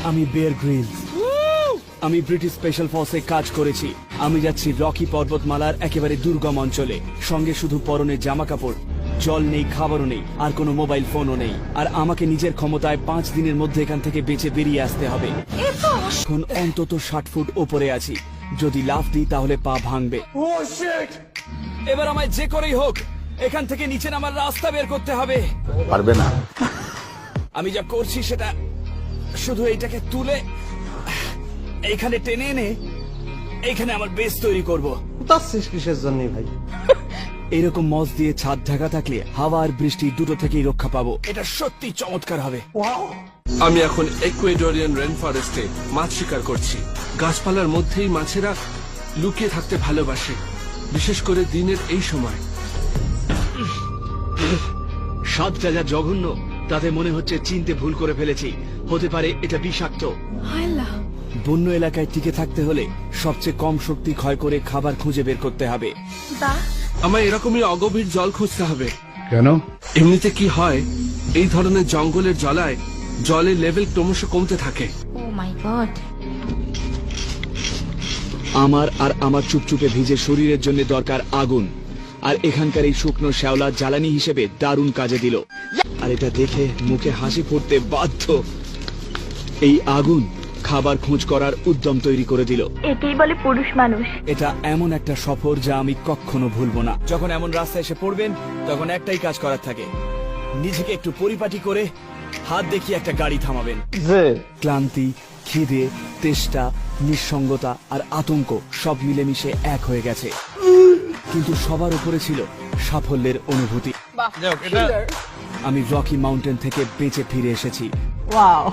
আমি bear Grylls. আমি British special ফোর্সে কাজ করেছি। আমি যাচ্ছি রকি পর্বতমালার একেবারে দুর্গম অঞ্চলে। সঙ্গে শুধু পরনে জামা কাপড়, জল নেই, খাবারও নেই, আর কোনো মোবাইল ফোনও নেই। আর আমাকে নিজের ক্ষমতায় 5 দিনের মধ্যে এখান থেকে বেঁচে বেরিয়ে আসতে হবে। এখন অন্তত 60 ফুট ওপরে আছি। যদি লাফ দিই তাহলে পা ভাঙবে। এবার আমায় যে করেই হোক এখান থেকে নিচে নামার রাস্তা বের করতে হবে। পারবে না। আমি যা করছি সেটা শুধু এইটাকে তুলে এইখানে টেনে এনে এইখানে আমার বেস তৈরি করব। তাচ্ছিস কিসের জন্য ভাই? এরকম মজ দিয়ে ছাদ ঢাকা থাকলে হাওয়া আর বৃষ্টি দুটো থেকেই রক্ষা পাবো। এটা সত্যি চমৎকার হবে। আমি এখন ইকুয়েডরিয়ান রেন ফরেস্টে মাছ শিকার করছি। গাছপালার মধ্যেই মাছেরা লুকিয়ে থাকতে ভালোবাসে, বিশেষ করে দিনের এই সময়। স্বাদটা যা জঘন্য তাতে মনে হচ্ছে চিনতে ভুল করে ফেলেছি। হতে পারে এটা বিষাক্ত। বন্য এলাকায় টিকে থাকতে হলে সবচেয়ে কম শক্তি ক্ষয় করে খাবার খুঁজে বের করতে হবে। আমায় এরকমই অগভীর জল খুঁজতে হবে। কেন? এমনিতে কি হয়, এই ধরনের জঙ্গলের জলায় জলের লেভেল ক্রমশ কমতে থাকে। Oh my god. আমার আর আমার চুপচুপে ভিজে শরীরের জন্য দরকার আগুন। আর এখানকার এই শুকনো শ্যাওলা জ্বালানি হিসেবে দারুণ কাজে দিল। আর এটা দেখে মুখে হাসি ফুটতে বাধ্য। এই আগুন খাবার খোঁজ করার উদ্যম তৈরি করে দিল। একেই বলে পুরুষ মানুষ। এটা এমন একটা সফর যা আমি কখনো ভুলবো না। যখন এমন রাস্তায় এসে পড়বেন তখন একটাই কাজ করার থাকে, নিজেকে একটু পরিপাটি করে হাত দেখিয়ে একটা গাড়ি থামাবেন। ক্লান্তি, খিদে, তেষ্টা, নিঃসঙ্গতা আর আতঙ্ক সব মিলেমিশে এক হয়ে গেছে। কিন্তু সবার উপরে ছিল সাফল্যের অনুভূতি। আমি রকি মাউন্টেন থেকে বেঁচে ফিরে এসেছি। Wow.